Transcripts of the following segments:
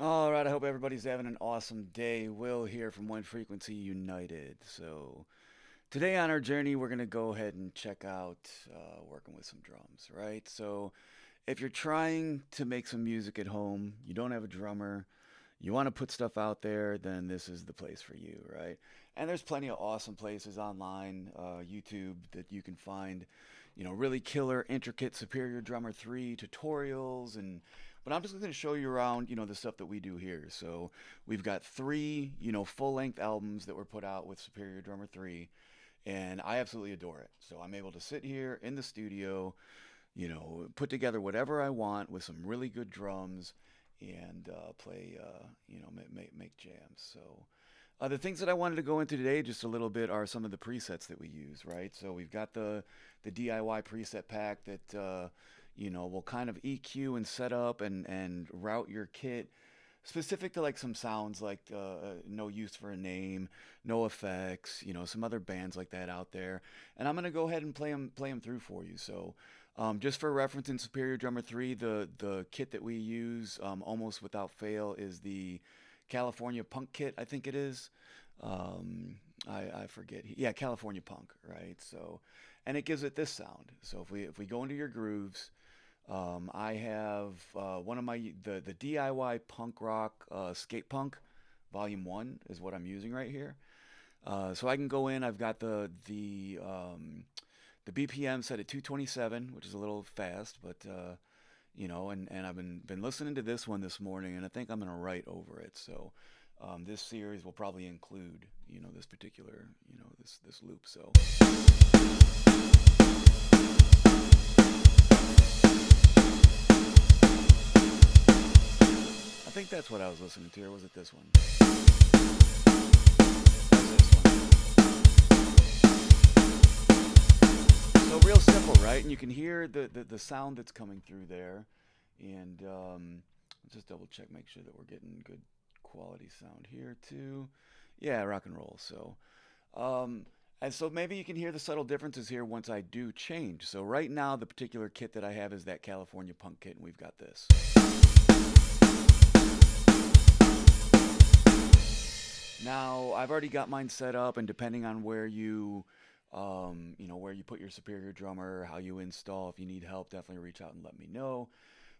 All right, I hope everybody's having an awesome day. Will here from One Frequency United. So, today on our journey, we're going to go ahead and check out working with some drums, right? So, if you're trying to make some music at home, you don't have a drummer, you want to put stuff out there, then this is the place for you, right? And there's plenty of awesome places online, YouTube, that you can find, really killer, intricate Superior Drummer 3 tutorials. But I'm just going to show you around, the stuff that we do here. So we've got three, full-length albums that were put out with Superior Drummer 3, and I absolutely adore it. So I'm able to sit here in the studio, put together whatever I want with some really good drums and play, make jams. So the things that I wanted to go into today just a little bit are some of the presets that we use, right? So we've got the DIY preset pack that will kind of EQ and set up and route your kit specific to like some sounds like No Use for a Name, No Effects, some other bands like that out there. And I'm gonna go ahead and play them through for you. So just for reference, in Superior Drummer 3, the kit that we use almost without fail is the California Punk kit, I think it is. I forget. Yeah, California Punk, right? So, and it gives it this sound. So if we go into your grooves, I have one of my the DIY punk rock skate punk volume 1 is what I'm using right here. So I can go in. I've got the BPM set at 227, which is a little fast, but and I've been listening to this one this morning, and I think I'm gonna write over it. So this series will probably include this particular this loop. So I think that's what I was listening to, or was it this one? That's this one. So real simple, right? And you can hear the sound that's coming through there. And just double check, make sure that we're getting good quality sound here too. Yeah, rock and roll. So, and so maybe you can hear the subtle differences here once I do change. So right now, the particular kit that I have is that California Punk kit, and we've got this. Now, I've already got mine set up, and depending on where where you put your Superior drummer, how you install, if you need help, definitely reach out and let me know.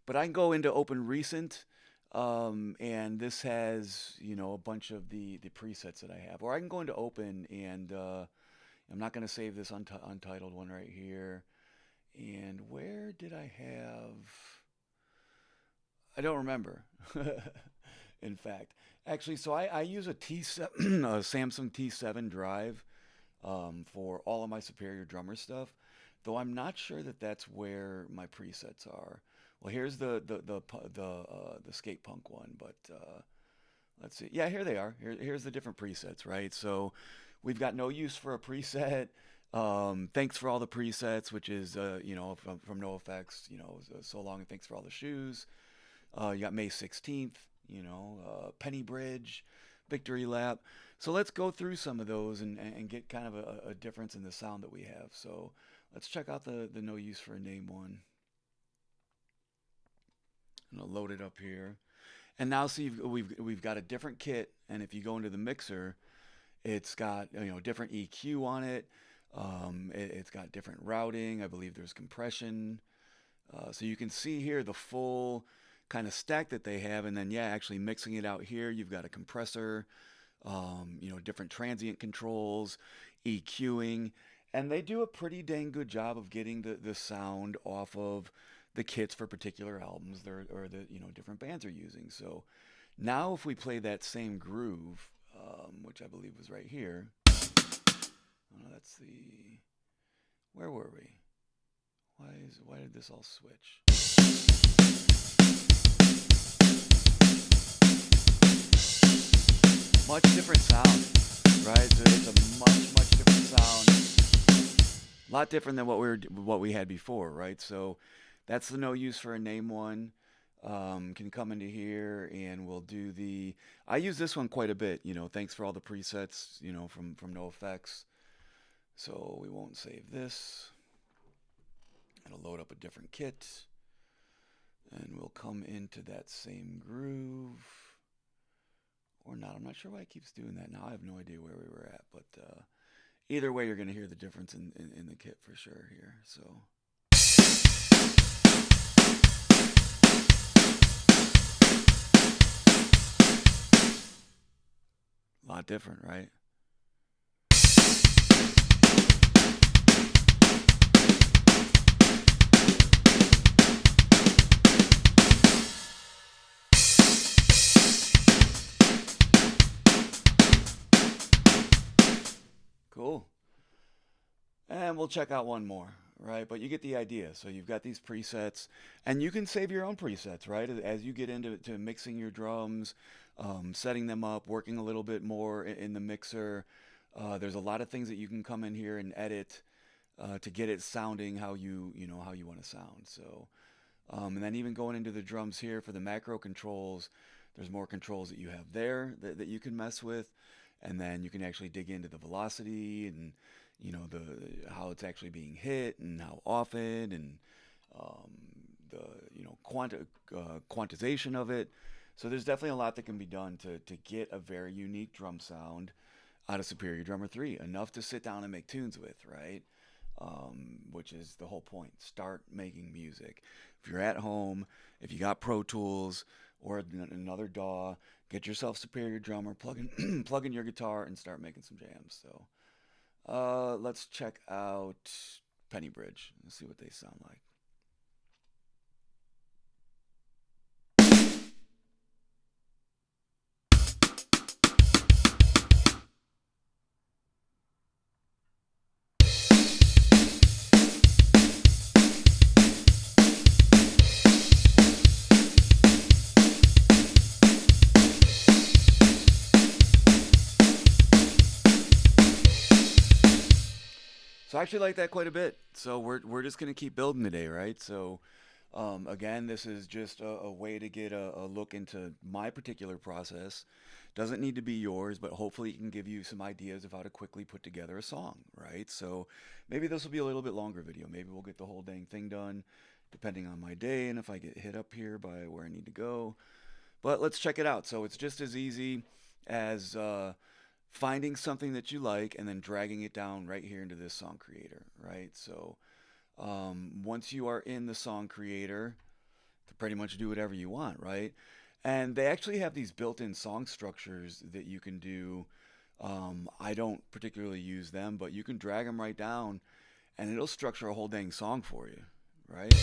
But I can go into Open Recent, and this has, a bunch of the presets that I have. Or I can go into Open, and I'm not going to save this untitled one right here. And where did I have? I don't remember. In fact, actually, so I use a T7, a Samsung T7 drive for all of my Superior drummer stuff, though I'm not sure that that's where my presets are. Well, here's the skate punk one, but let's see. Yeah, here they are. Here's the different presets, right? So we've got No Use for a preset. Thanks for all the presets, which is from No Effects. So long and thanks for all the shoes. You got May 16th, Penny Bridge, Victory Lap. So let's go through some of those and get kind of a difference in the sound that we have. So let's check out the No Use for a Name one. I'm gonna load it up here. And now see we've got a different kit, and if you go into the mixer, it's got different EQ on it. It's got different routing. I believe there's compression. So you can see here the full kind of stack that they have, and then yeah, actually mixing it out here, you've got a compressor, different transient controls, EQing, and they do a pretty dang good job of getting the sound off of the kits for particular albums or the different bands are using. So now if we play that same groove, which I believe was right here, oh, that's the where were we? Why did this all switch? Much different sound, right? So it's a much different sound. A lot different than what we had before, right? So that's the No Use for a Name one. Can come into here and we'll do the. I use this one quite a bit. Thanks for all the presets. From No Effects. So we won't save this. It'll load up a different kit, and we'll come into that same groove. or not. I'm not sure why it keeps doing that now. I have no idea where we were at, but either way, you're going to hear the difference in the kit for sure here. So, a lot different, right? Cool. And we'll check out one more, right? But you get the idea. So you've got these presets, and you can save your own presets, right? As you get into to mixing your drums, setting them up, working a little bit more in the mixer. There's a lot of things that you can come in here and edit to get it sounding how you know how you want to sound. So, and then even going into the drums here for the macro controls, there's more controls that you have there that you can mess with, and then you can actually dig into the velocity and the how it's actually being hit and how often and um, the quantization of it. So there's definitely a lot that can be done to get a very unique drum sound out of Superior Drummer 3, enough to sit down and make tunes with, right? Which is the whole point. Start making music. If you're at home, if you got Pro Tools or another DAW, get yourself Superior Drummer, plug in your guitar, and start making some jams. So let's check out Penny Bridge. Let's see what they sound like. So I actually like that quite a bit. So we're just gonna keep building today, right? So again, this is just a way to get a look into my particular process. Doesn't need to be yours, but hopefully it can give you some ideas of how to quickly put together a song, right? So maybe this will be a little bit longer video. Maybe we'll get the whole dang thing done, depending on my day and if I get hit up here by where I need to go. But let's check it out. So it's just as easy as finding something that you like and then dragging it down right here into this song creator, right? So once you are in the song creator, to pretty much do whatever you want, right? And they actually have these built-in song structures that you can do. I don't particularly use them, but you can drag them right down, and it'll structure a whole dang song for you, right?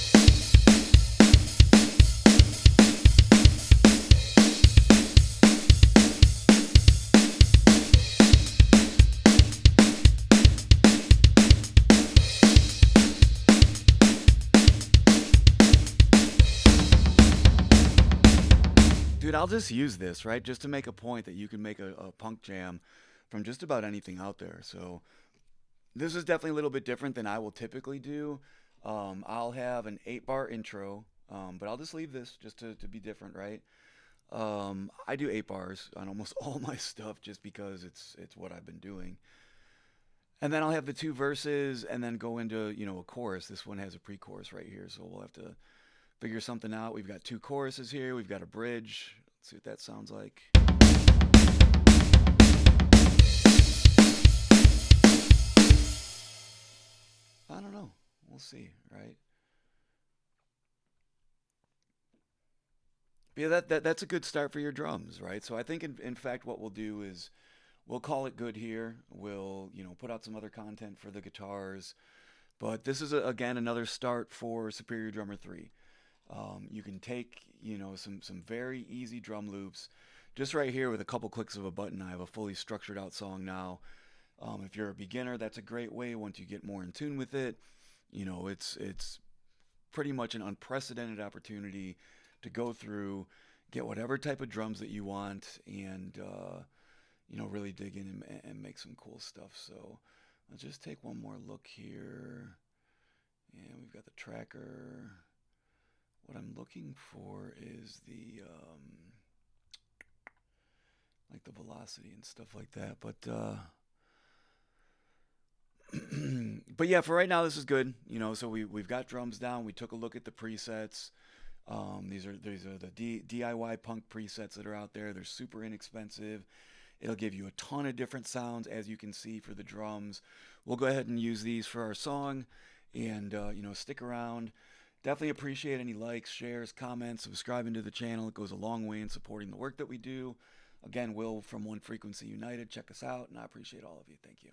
Dude, I'll just use this, right? Just to make a point that you can make a punk jam from just about anything out there. So this is definitely a little bit different than I will typically do. I'll have an 8-bar intro, but I'll just leave this just to be different, right? I do 8 bars on almost all my stuff just because it's what I've been doing. And then I'll have the two verses and then go into, a chorus. This one has a pre-chorus right here, so we'll have to figure something out. We've got two choruses here. We've got a bridge. Let's see what that sounds like. I don't know. We'll see, right? But yeah, that's a good start for your drums, right? So I think in fact what we'll do is we'll call it good here. We'll, put out some other content for the guitars. But this is again another start for Superior Drummer 3. You can take, some very easy drum loops. Just right here with a couple clicks of a button, I have a fully structured out song now. If you're a beginner, that's a great way. Once you get more in tune with it, it's pretty much an unprecedented opportunity to go through, get whatever type of drums that you want, and really dig in and make some cool stuff. So let's just take one more look here, and we've got the tracker. What I'm looking for is the like the velocity and stuff like that. But but yeah, for right now this is good. So we've got drums down. We took a look at the presets. These are the DIY punk presets that are out there. They're super inexpensive. It'll give you a ton of different sounds, as you can see for the drums. We'll go ahead and use these for our song, and stick around. Definitely appreciate any likes, shares, comments, subscribing to the channel. It goes a long way in supporting the work that we do. Again, Will from One Frequency United. Check us out, and I appreciate all of you. Thank you.